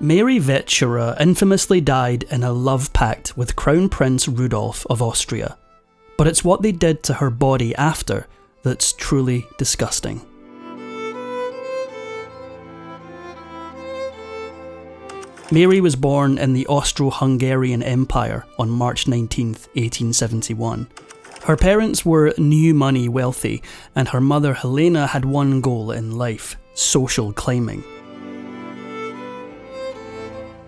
Mary Vetsera infamously died in a love pact with Crown Prince Rudolf of Austria, but it's what they did to her body after that's truly disgusting. Mary was born in the Austro-Hungarian Empire on March 19, 1871. Her parents were new money wealthy, and her mother Helena had one goal in life: social climbing.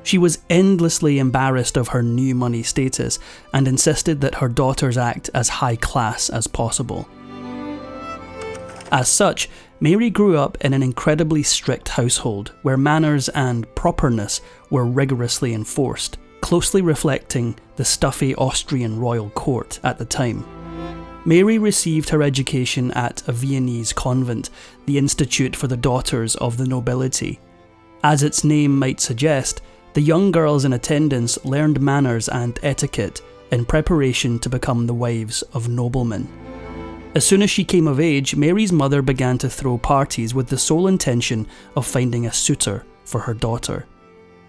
She was endlessly embarrassed of her new money status and insisted that her daughters act as high class as possible. As such, Mary grew up in an incredibly strict household where manners and properness were rigorously enforced, closely reflecting the stuffy Austrian royal court at the time. Mary received her education at a Viennese convent, the Institute for the Daughters of the Nobility. As its name might suggest, the young girls in attendance learned manners and etiquette in preparation to become the wives of noblemen. As soon as she came of age, Mary's mother began to throw parties with the sole intention of finding a suitor for her daughter.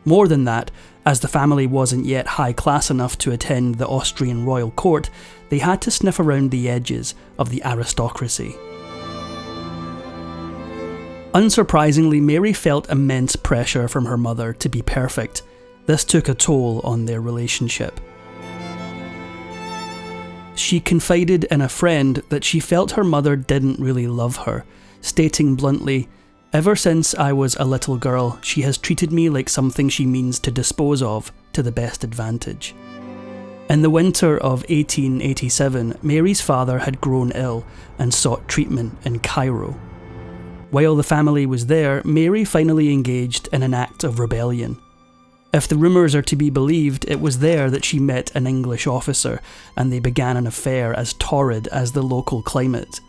More than that, as the family wasn't yet high class enough to attend the Austrian royal court, they had to sniff around the edges of the aristocracy. Unsurprisingly, Mary felt immense pressure from her mother to be perfect. This took a toll on their relationship. She confided in a friend that she felt her mother didn't really love her, stating bluntly, "Ever since I was a little girl, she has treated me like something she means to dispose of to the best advantage." In the winter of 1887, Mary's father had grown ill and sought treatment in Cairo. While the family was there, Mary finally engaged in an act of rebellion. If the rumours are to be believed, it was there that she met an English officer, and they began an affair as torrid as the local climate.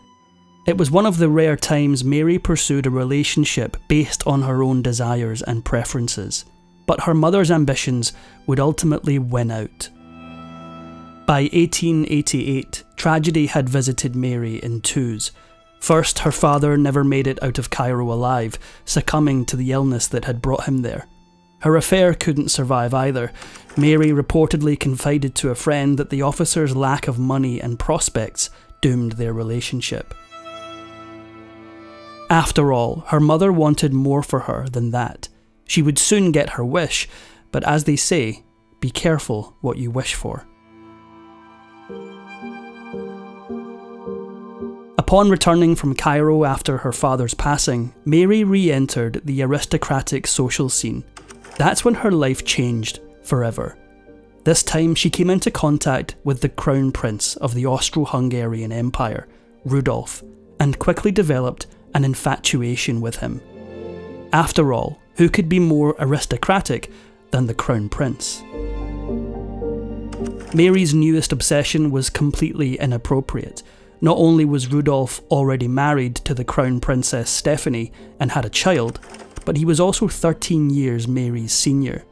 It was one of the rare times Mary pursued a relationship based on her own desires and preferences, but her mother's ambitions would ultimately win out. By 1888, tragedy had visited Mary in twos. First, her father never made it out of Cairo alive, succumbing to the illness that had brought him there. Her affair couldn't survive either. Mary reportedly confided to a friend that the officer's lack of money and prospects doomed their relationship. After all, her mother wanted more for her than that. She would soon get her wish, but as they say, be careful what you wish for. Upon returning from Cairo after her father's passing, Mary re-entered the aristocratic social scene. That's when her life changed forever. This time she came into contact with the Crown Prince of the Austro-Hungarian Empire, Rudolf, and quickly developed an infatuation with him. After all, who could be more aristocratic than the Crown Prince? Mary's newest obsession was completely inappropriate. Not only was Rudolf already married to the Crown Princess Stephanie and had a child, but he was also 13 years Mary's senior.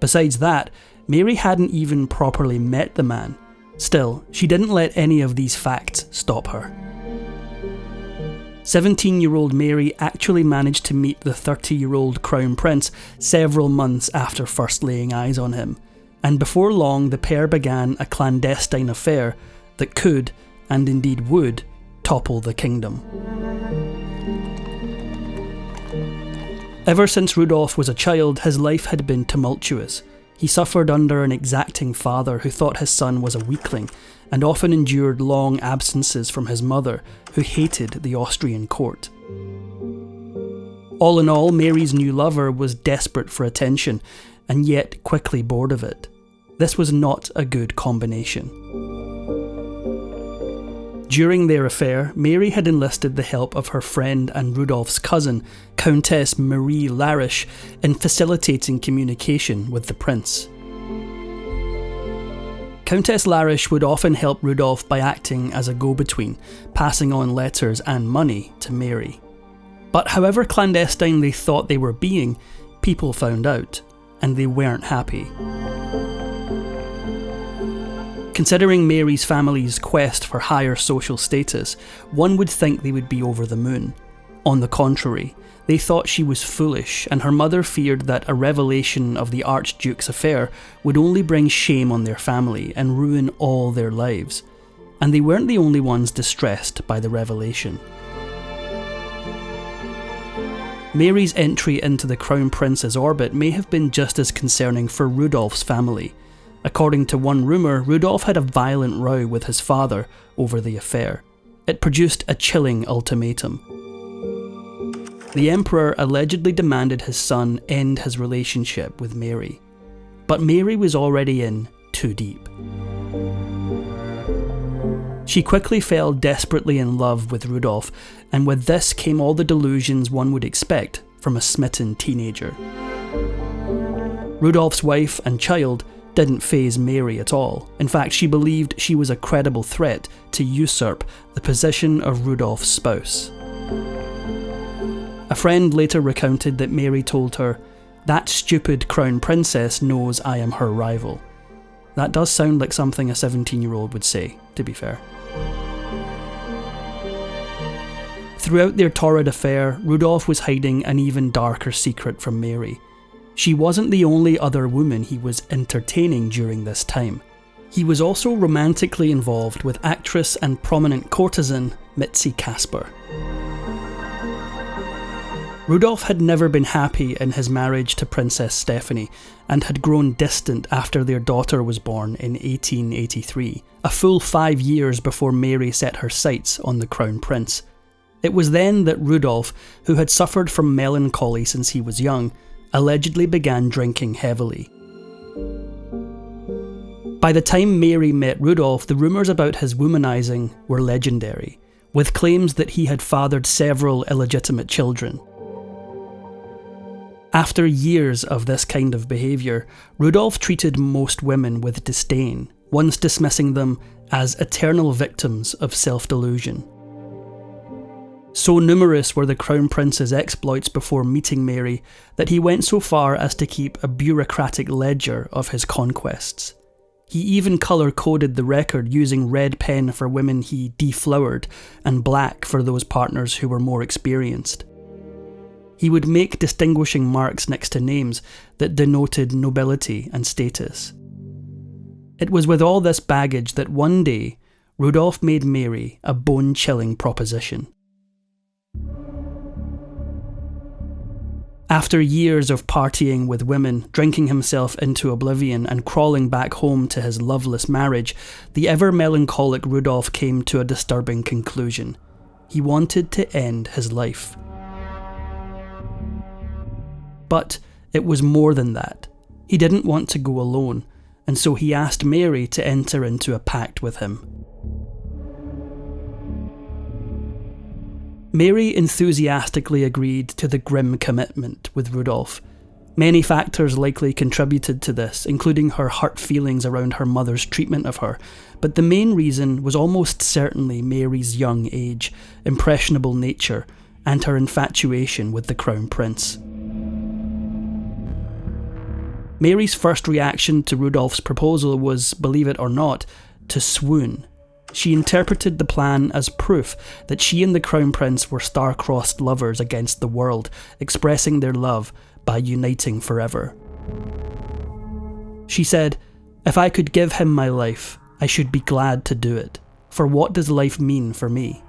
Besides that, Mary hadn't even properly met the man. Still, she didn't let any of these facts stop her. 17-year-old Mary actually managed to meet the 30-year-old Crown Prince several months after first laying eyes on him, and before long the pair began a clandestine affair that could, and indeed would, topple the kingdom. Ever since Rudolf was a child, his life had been tumultuous. He suffered under an exacting father who thought his son was a weakling, and often endured long absences from his mother, who hated the Austrian court. All in all, Mary's new lover was desperate for attention, and yet quickly bored of it. This was not a good combination. During their affair, Mary had enlisted the help of her friend and Rudolf's cousin, Countess Marie Larisch, in facilitating communication with the prince. Countess Larisch would often help Rudolf by acting as a go-between, passing on letters and money to Mary. But however clandestine they thought they were being, people found out, and they weren't happy. Considering Mary's family's quest for higher social status, one would think they would be over the moon. On the contrary, they thought she was foolish, and her mother feared that a revelation of the Archduke's affair would only bring shame on their family and ruin all their lives. And they weren't the only ones distressed by the revelation. Mary's entry into the Crown Prince's orbit may have been just as concerning for Rudolph's family. According to one rumour, Rudolph had a violent row with his father over the affair. It produced a chilling ultimatum. The Emperor allegedly demanded his son end his relationship with Mary. But Mary was already in too deep. She quickly fell desperately in love with Rudolph, and with this came all the delusions one would expect from a smitten teenager. Rudolph's wife and child didn't faze Mary at all. In fact, she believed she was a credible threat to usurp the position of Rudolph's spouse. A friend later recounted that Mary told her, "That stupid crown princess knows I am her rival." That does sound like something a 17-year-old would say, to be fair. Throughout their torrid affair, Rudolph was hiding an even darker secret from Mary. She wasn't the only other woman he was entertaining during this time. He was also romantically involved with actress and prominent courtesan Mitzi Kasper. Rudolph had never been happy in his marriage to Princess Stephanie, and had grown distant after their daughter was born in 1883, a full 5 years before Mary set her sights on the Crown Prince. It was then that Rudolph, who had suffered from melancholy since he was young, allegedly began drinking heavily. By the time Mary met Rudolph, the rumours about his womanising were legendary, with claims that he had fathered several illegitimate children. After years of this kind of behaviour, Rudolph treated most women with disdain, once dismissing them as eternal victims of self-delusion. So numerous were the Crown Prince's exploits before meeting Mary that he went so far as to keep a bureaucratic ledger of his conquests. He even colour-coded the record using red pen for women he deflowered and black for those partners who were more experienced. He would make distinguishing marks next to names that denoted nobility and status. It was with all this baggage that one day, Rudolph made Mary a bone-chilling proposition. After years of partying with women, drinking himself into oblivion and crawling back home to his loveless marriage, the ever-melancholic Rudolph came to a disturbing conclusion. He wanted to end his life. But it was more than that. He didn't want to go alone, and so he asked Mary to enter into a pact with him. Mary enthusiastically agreed to the grim commitment with Rudolph. Many factors likely contributed to this, including her hurt feelings around her mother's treatment of her, but the main reason was almost certainly Mary's young age, impressionable nature, and her infatuation with the Crown Prince. Mary's first reaction to Rudolph's proposal was, believe it or not, to swoon. She interpreted the plan as proof that she and the Crown Prince were star-crossed lovers against the world, expressing their love by uniting forever. She said, "If I could give him my life, I should be glad to do it, for what does life mean for me?"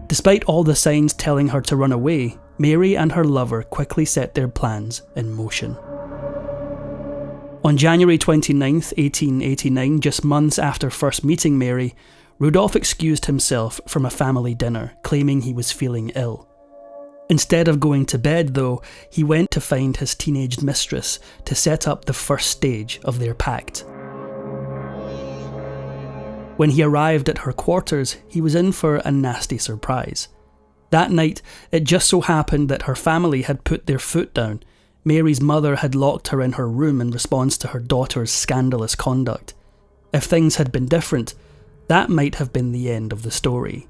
Despite all the signs telling her to run away, Mary and her lover quickly set their plans in motion. On January 29th, 1889, just months after first meeting Mary, Rudolph excused himself from a family dinner, claiming he was feeling ill. Instead of going to bed, though, he went to find his teenaged mistress to set up the first stage of their pact. When he arrived at her quarters, he was in for a nasty surprise. That night, it just so happened that her family had put their foot down. Mary's mother had locked her in her room in response to her daughter's scandalous conduct. If things had been different, that might have been the end of the story.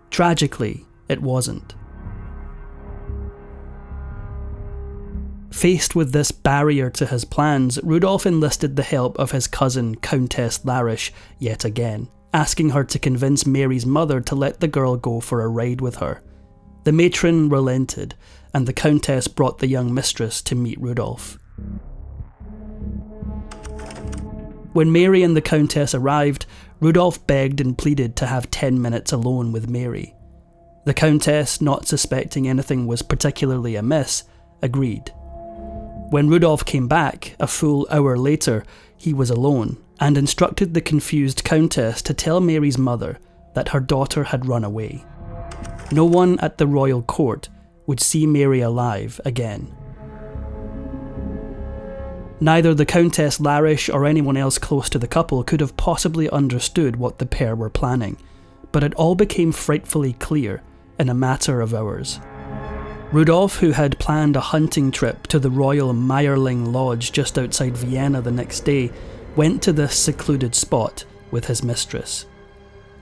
Tragically, it wasn't. Faced with this barrier to his plans, Rudolph enlisted the help of his cousin, Countess Larish, yet again, asking her to convince Mary's mother to let the girl go for a ride with her. The matron relented, and the countess brought the young mistress to meet Rudolf. When Mary and the countess arrived, Rudolf begged and pleaded to have 10 minutes alone with Mary. The countess, not suspecting anything was particularly amiss, agreed. When Rudolf came back, a full hour later, he was alone, and instructed the confused countess to tell Mary's mother that her daughter had run away. No one at the royal court would see Mary alive again. Neither the Countess Larish or anyone else close to the couple could have possibly understood what the pair were planning, but it all became frightfully clear in a matter of hours. Rudolf, who had planned a hunting trip to the royal mayerling lodge just outside Vienna the next day, went to this secluded spot with his mistress.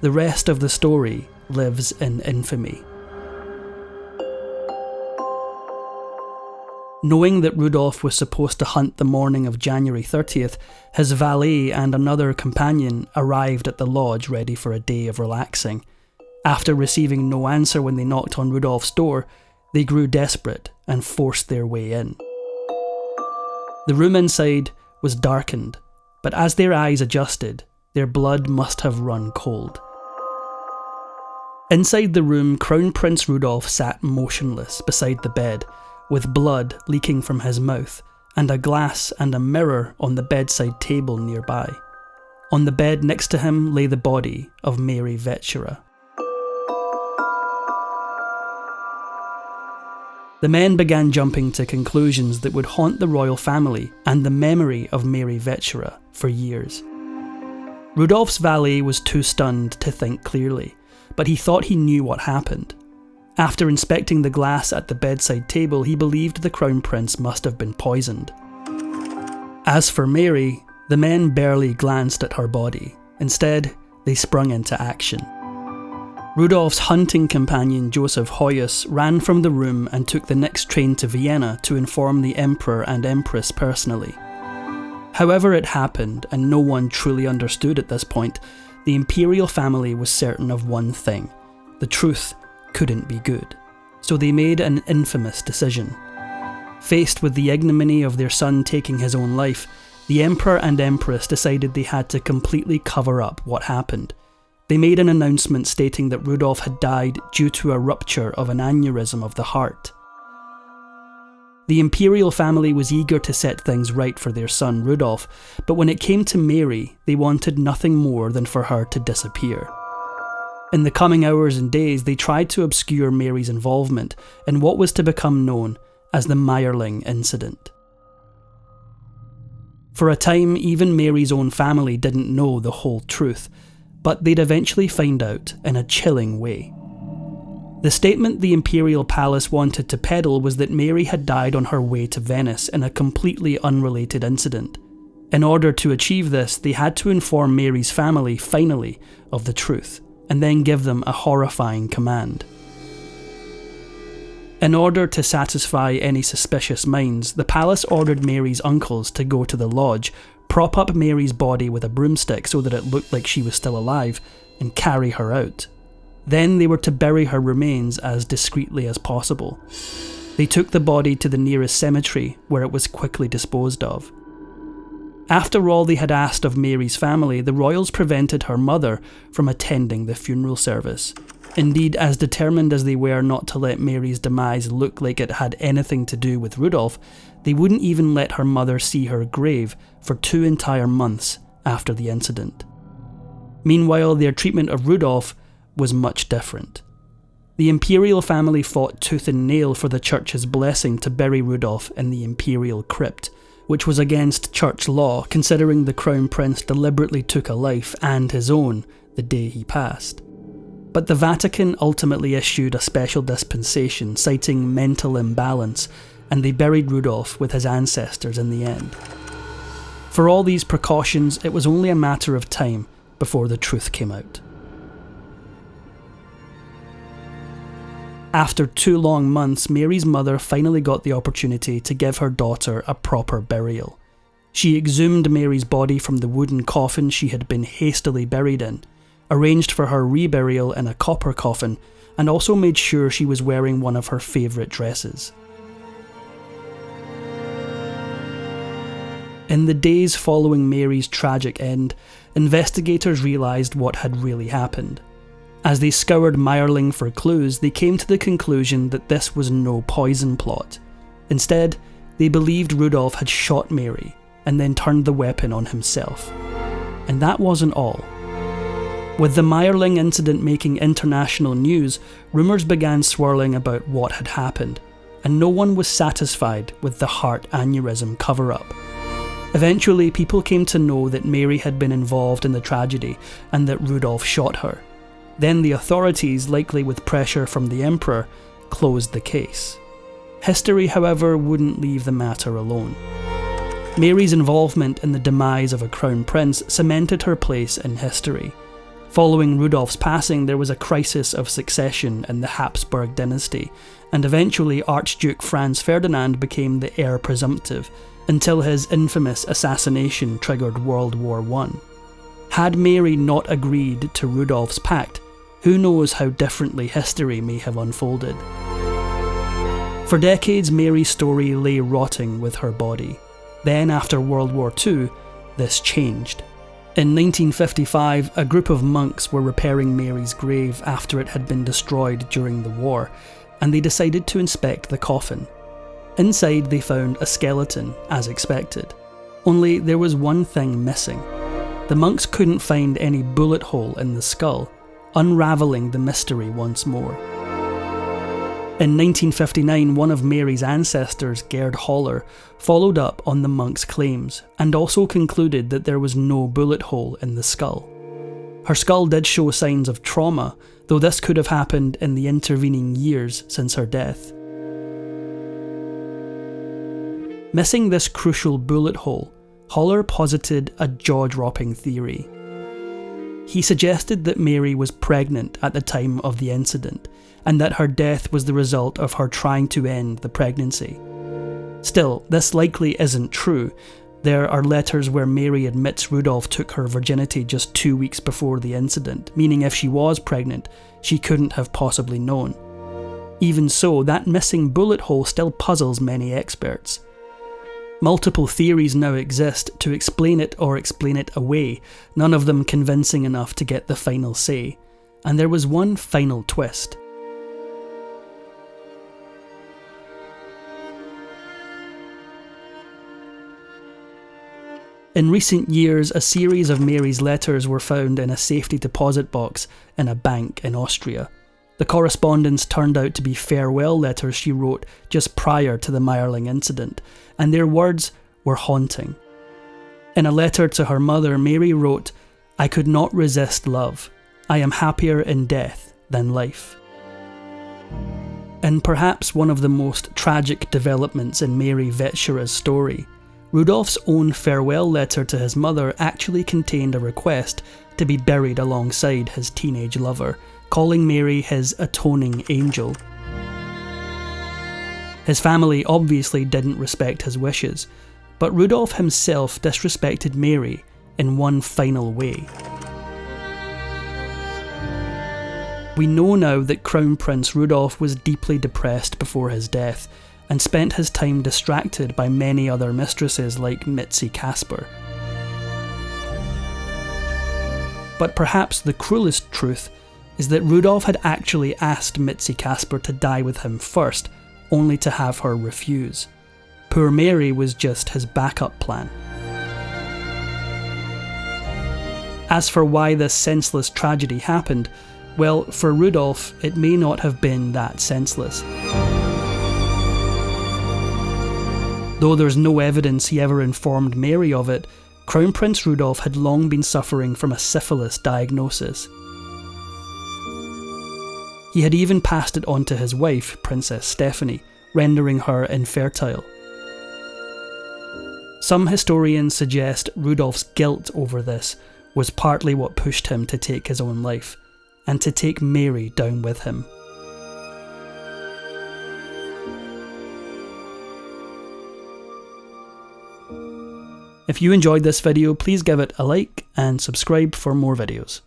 The rest of the story lives in infamy. Knowing that Rudolf was supposed to hunt the morning of January 30th, his valet and another companion arrived at the lodge ready for a day of relaxing. After receiving no answer when they knocked on Rudolf's door, they grew desperate and forced their way in. The room inside was darkened, but as their eyes adjusted, their blood must have run cold. Inside the room, Crown Prince Rudolf sat motionless beside the bed, with blood leaking from his mouth, and a glass and a mirror on the bedside table nearby. On the bed next to him lay the body of Mary Vetsera. The men began jumping to conclusions that would haunt the royal family and the memory of Mary Vetsera for years. Rudolf's valet was too stunned to think clearly, but he thought he knew what happened. After inspecting the glass at the bedside table, he believed the Crown Prince must have been poisoned. As for Mary, the men barely glanced at her body. Instead, they sprung into action. Rudolf's hunting companion Joseph Hoyus ran from the room and took the next train to Vienna to inform the Emperor and Empress personally. However it happened, and no one truly understood at this point, the imperial family was certain of one thing: the truth couldn't be good. So they made an infamous decision. Faced with the ignominy of their son taking his own life, the Emperor and Empress decided they had to completely cover up what happened. They made an announcement stating that Rudolf had died due to a rupture of an aneurysm of the heart. The imperial family was eager to set things right for their son Rudolf, but when it came to Mary, they wanted nothing more than for her to disappear. In the coming hours and days, they tried to obscure Mary's involvement in what was to become known as the mayerling incident. For a time, even Mary's own family didn't know the whole truth, but they'd eventually find out in a chilling way. The statement the imperial palace wanted to peddle was that Mary had died on her way to Venice in a completely unrelated incident. In order to achieve this, they had to inform Mary's family, finally, of the truth, and then give them a horrifying command. In order to satisfy any suspicious minds, the palace ordered Mary's uncles to go to the lodge, prop up Mary's body with a broomstick so that it looked like she was still alive, and carry her out. Then they were to bury her remains as discreetly as possible. They took the body to the nearest cemetery, where it was quickly disposed of. After all they had asked of Mary's family, the royals prevented her mother from attending the funeral service. Indeed, as determined as they were not to let Mary's demise look like it had anything to do with Rudolf, they wouldn't even let her mother see her grave for 2 entire months after the incident. Meanwhile, their treatment of Rudolf was much different. The imperial family fought tooth and nail for the church's blessing to bury Rudolf in the imperial crypt, which was against church law, considering the Crown Prince deliberately took a life, and his own, the day he passed. But the Vatican ultimately issued a special dispensation citing mental imbalance, and they buried Rudolf with his ancestors in the end. For all these precautions, it was only a matter of time before the truth came out. After 2 long months, Mary's mother finally got the opportunity to give her daughter a proper burial. She exhumed Mary's body from the wooden coffin she had been hastily buried in, arranged for her reburial in a copper coffin, and also made sure she was wearing one of her favourite dresses. In the days following Mary's tragic end, investigators realised what had really happened. As they scoured Mayerling for clues, they came to the conclusion that this was no poison plot. Instead, they believed Rudolf had shot Mary and then turned the weapon on himself. And that wasn't all. With the Mayerling incident making international news, rumours began swirling about what had happened, and no one was satisfied with the heart aneurysm cover-up. Eventually, people came to know that Mary had been involved in the tragedy and that Rudolf shot her. Then the authorities, likely with pressure from the Emperor, closed the case. History, however, wouldn't leave the matter alone. Mary's involvement in the demise of a crown prince cemented her place in history. Following Rudolf's passing, there was a crisis of succession in the Habsburg dynasty, and eventually Archduke Franz Ferdinand became the heir presumptive, until his infamous assassination triggered World War I. Had Mary not agreed to Rudolf's pact, who knows how differently history may have unfolded. For decades, Mary's story lay rotting with her body. Then, after World War II, this changed. In 1955, a group of monks were repairing Mary's grave after it had been destroyed during the war, and they decided to inspect the coffin. Inside, they found a skeleton, as expected. Only there was one thing missing. The monks couldn't find any bullet hole in the skull, unravelling the mystery once more. In 1959, one of Mary's ancestors, Gerd Haller, followed up on the monks' claims and also concluded that there was no bullet hole in the skull. Her skull did show signs of trauma, though this could have happened in the intervening years since her death. Missing this crucial bullet hole, Haller posited a jaw-dropping theory. He suggested that Mary was pregnant at the time of the incident, and that her death was the result of her trying to end the pregnancy. Still, this likely isn't true. There are letters where Mary admits Rudolf took her virginity just 2 weeks before the incident, meaning if she was pregnant, she couldn't have possibly known. Even so, that missing bullet hole still puzzles many experts. Multiple theories now exist to explain it or explain it away, none of them convincing enough to get the final say. And there was one final twist. In recent years, a series of Mary's letters were found in a safety deposit box in a bank in Austria. The correspondence turned out to be farewell letters she wrote just prior to the Mayerling incident, and their words were haunting. In a letter to her mother, Mary wrote, "I could not resist love. I am happier in death than life." In perhaps one of the most tragic developments in Mary Vetsera's story, Rudolf's own farewell letter to his mother actually contained a request to be buried alongside his teenage lover, calling Mary his atoning angel. His family obviously didn't respect his wishes, but Rudolf himself disrespected Mary in one final way. We know now that Crown Prince Rudolf was deeply depressed before his death, and spent his time distracted by many other mistresses like Mitzi Casper. But perhaps the cruelest truth is that Rudolf had actually asked Mitzi Casper to die with him first, only to have her refuse. Poor Mary was just his backup plan. As for why this senseless tragedy happened, well, for Rudolf, it may not have been that senseless. Though there's no evidence he ever informed Mary of it, Crown Prince Rudolf had long been suffering from a syphilis diagnosis. He had even passed it on to his wife, Princess Stephanie, rendering her infertile. Some historians suggest Rudolf's guilt over this was partly what pushed him to take his own life, and to take Mary down with him. If you enjoyed this video, please give it a like and subscribe for more videos.